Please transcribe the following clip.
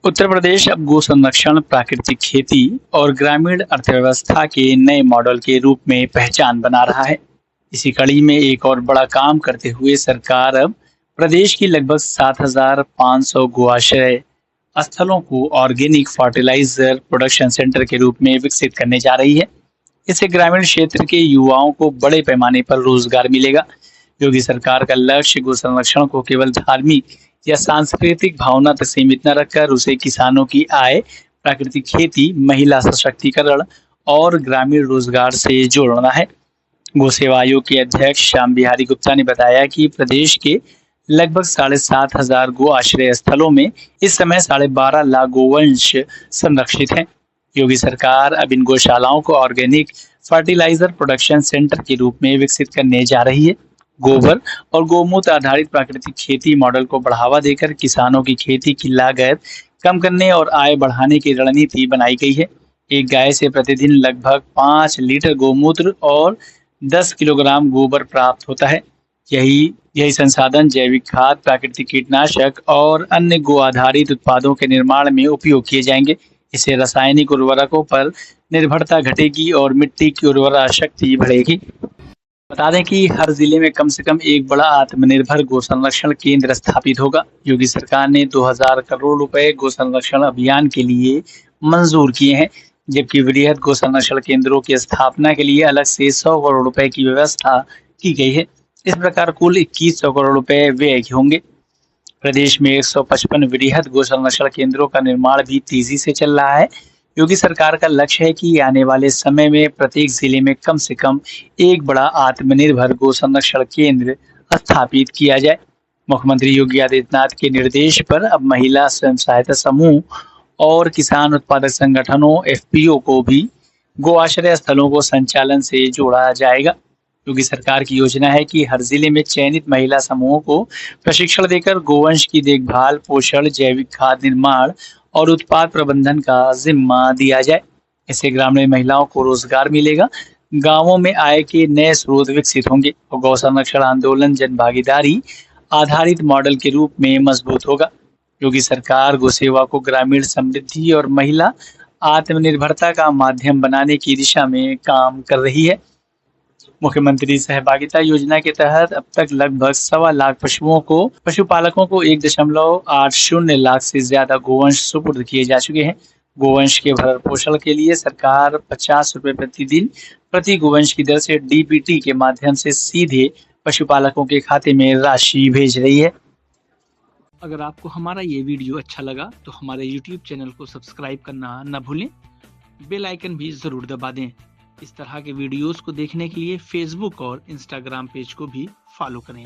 उत्तर प्रदेश अब गो संरक्षण, प्राकृतिक खेती और ग्रामीण अर्थव्यवस्था के नए मॉडल के रूप में पहचान बना रहा है। इसी कड़ी में एक और बड़ा काम करते हुए सरकार अब प्रदेश की लगभग 7,500 गोआश्रय स्थलों को ऑर्गेनिक फर्टिलाइजर प्रोडक्शन सेंटर के रूप में विकसित करने जा रही है। इससे ग्रामीण क्षेत्र के युवाओं को बड़े पैमाने पर रोजगार मिलेगा। योगी सरकार का लक्ष्य गो संरक्षण को केवल धार्मिक या सांस्कृतिक भावना तक सीमित न रखकर उसे किसानों की आय, प्राकृतिक खेती, महिला सशक्तिकरण और ग्रामीण रोजगार से जोड़ना है। गो सेवा आयोग के अध्यक्ष श्याम बिहारी गुप्ता ने बताया कि प्रदेश के लगभग 7,500 गो आश्रय स्थलों में इस समय 12.5 लाख गोवंश संरक्षित हैं। योगी सरकार अब इन गौशालाओं को ऑर्गेनिक फर्टिलाइजर प्रोडक्शन सेंटर के रूप में विकसित करने जा रही है। गोबर और गोमूत्र आधारित प्राकृतिक खेती मॉडल को बढ़ावा देकर किसानों की खेती की लागत कम करने और आय बढ़ाने की रणनीति बनाई गई है। एक गाय से प्रतिदिन लगभग 5 लीटर गोमूत्र और 10 किलोग्राम गोबर प्राप्त होता है। यही संसाधन जैविक खाद, प्राकृतिक कीटनाशक और अन्य गो आधारित उत्पादों के निर्माण में उपयोग किए जाएंगे। इससे रासायनिक उर्वरकों पर निर्भरता घटेगी और मिट्टी की उर्वरा शक्ति बढ़ेगी। बता दें कि हर जिले में कम से कम एक बड़ा आत्मनिर्भर गो संरक्षण केंद्र स्थापित होगा। योगी सरकार ने 2,000 करोड़ रुपए गो संरक्षण अभियान के लिए मंजूर किए हैं, जबकि वृहद गो संरक्षण केंद्रों की स्थापना के लिए अलग से 100 करोड़ रुपए की व्यवस्था की गई है। इस प्रकार कुल 2,100 करोड़ रुपए व्यय होंगे। प्रदेश में 155 वृहद गो संरक्षण केंद्रों का निर्माण भी तेजी से चल रहा है। योगी सरकार का लक्ष्य है कि आने वाले समय में प्रत्येक जिले में कम से कम एक बड़ा आत्मनिर्भर गो संरक्षण केंद्र स्थापित किया जाए। मुख्यमंत्री योगी आदित्यनाथ के निर्देश पर अब महिला स्वयं सहायता समूह और किसान उत्पादक संगठनों एफपीओ को भी गो आश्रय स्थलों को संचालन से जोड़ा जाएगा। योगी सरकार की योजना है कि हर जिले में चयनित महिला समूहों को प्रशिक्षण देकर गोवंश की देखभाल, पोषण, जैविक खाद निर्माण और उत्पाद प्रबंधन का जिम्मा दिया जाए। इससे ग्रामीण महिलाओं को रोजगार मिलेगा, गांवों में आय के नए स्रोत विकसित होंगे और गौ संरक्षण आंदोलन जन भागीदारी आधारित मॉडल के रूप में मजबूत होगा। योगी सरकार गो सेवा को ग्रामीण समृद्धि और महिला आत्मनिर्भरता का माध्यम बनाने की दिशा में काम कर रही है। मुख्यमंत्री सहभागिता योजना के तहत अब तक लगभग 1.25 लाख पशुपालकों को 1.80 लाख से ज्यादा गोवंश सुपुर्द किए जा चुके हैं। गोवंश के भरण पोषण के लिए सरकार 50 रुपए प्रतिदिन प्रति गोवंश की दर से डीबीटी के माध्यम से सीधे पशुपालकों के खाते में राशि भेज रही है। अगर आपको हमारा ये वीडियो अच्छा लगा तो हमारे YouTube चैनल को सब्सक्राइब करना न भूलें, बेल आइकन भी जरूर दबा दें। इस तरह के वीडियोस को देखने के लिए फेसबुक और इंस्टाग्राम पेज को भी फॉलो करें।